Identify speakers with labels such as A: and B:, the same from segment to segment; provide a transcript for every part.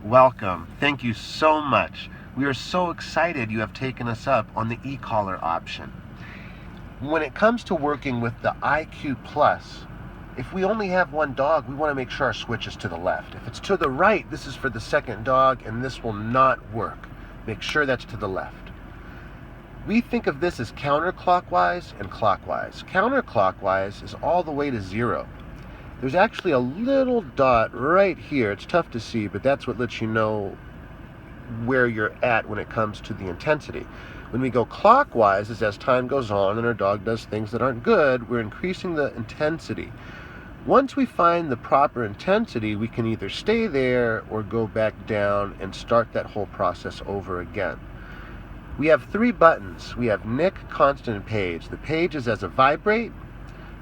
A: Welcome. Thank you so much. We are so excited you have taken us up on the e-collar option. When it comes to working with the IQ Plus, if we only have one dog, we want to make sure our switch is to the left. If it's to the right, this is for the second dog, and this will not work. Make sure that's to the left. We think of this as counterclockwise and clockwise. Counterclockwise is all the way to 0. There's actually a little dot right here. It's tough to see, but that's what lets you know where you're at when it comes to the intensity. When we go clockwise is as time goes on and our dog does things that aren't good, we're increasing the intensity. Once we find the proper intensity, we can either stay there or go back down and start that whole process over again. We have 3 buttons. We have Nick, Constant, and Page. The Page is as a vibrate.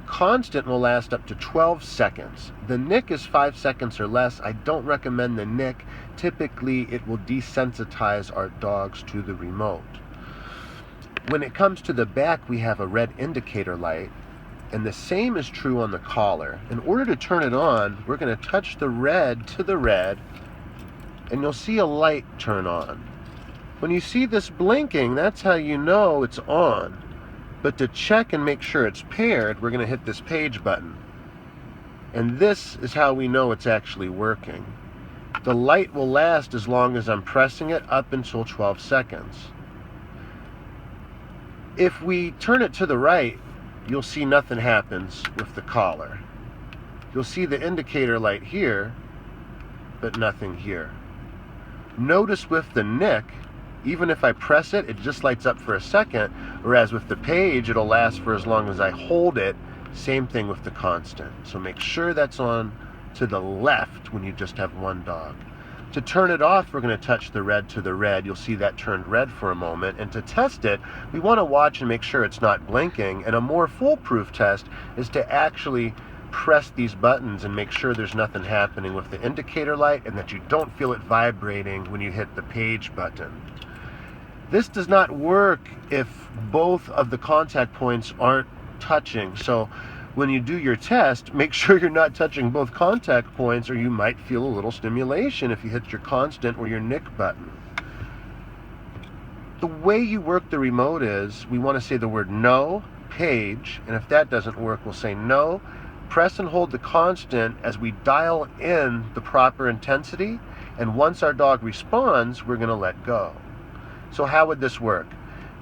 A: Constant will last up to 12 seconds. The Nick is 5 seconds or less. I don't recommend the Nick. Typically, it will desensitize our dogs to the remote. When it comes to the back, we have a red indicator light, and the same is true on the collar. In order to turn it on, we're going to touch the red to the red, and you'll see a light turn on. When you see this blinking, that's how you know it's on. But to check and make sure it's paired, we're going to hit this Page button. And this is how we know it's actually working. The light will last as long as I'm pressing it up until 12 seconds. If we turn it to the right, you'll see nothing happens with the collar. You'll see the indicator light here, but nothing here. Notice with the Nick, even if I press it, it just lights up for a second, whereas with the Page, it'll last for as long as I hold it. Same thing with the Constant. So make sure that's on to the left when you just have one dog. To turn it off, we're going to touch the red to the red. You'll see that turned red for a moment. And to test it, we want to watch and make sure it's not blinking. And a more foolproof test is to actually press these buttons and make sure there's nothing happening with the indicator light and that you don't feel it vibrating when you hit the Page button. This does not work if both of the contact points aren't touching. So when you do your test, make sure you're not touching both contact points, or you might feel a little stimulation if you hit your Constant or your Nick button. The way you work the remote is, we want to say the word no, Page, and if that doesn't work, we'll say no, press and hold the Constant as we dial in the proper intensity, and once our dog responds, we're going to let go. So how would this work?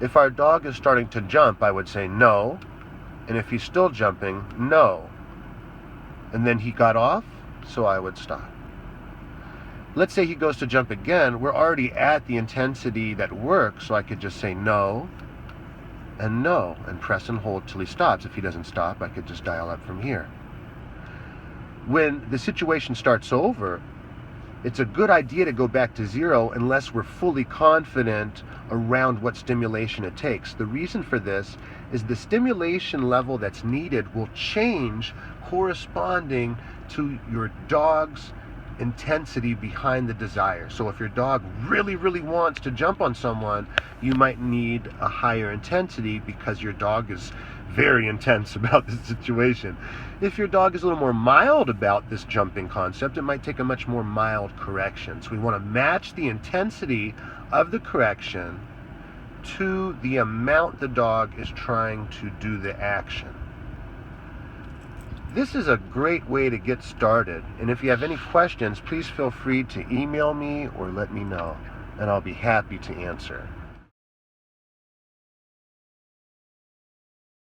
A: If our dog is starting to jump, I would say no. And if he's still jumping, no. And then he got off, so I would stop. Let's say he goes to jump again. We're already at the intensity that works, so I could just say no, and press and hold till he stops. If he doesn't stop, I could just dial up from here. When the situation starts over, it's a good idea to go back to 0 unless we're fully confident around what stimulation it takes. The reason for this is the stimulation level that's needed will change corresponding to your dog's intensity behind the desire. So if your dog really, really wants to jump on someone, you might need a higher intensity because your dog is very intense about the situation. If your dog is a little more mild about this jumping concept, it might take a much more mild correction. So we want to match the intensity of the correction to the amount the dog is trying to do the action. This is a great way to get started, and if you have any questions, please feel free to email me or let me know, and I'll be happy to answer.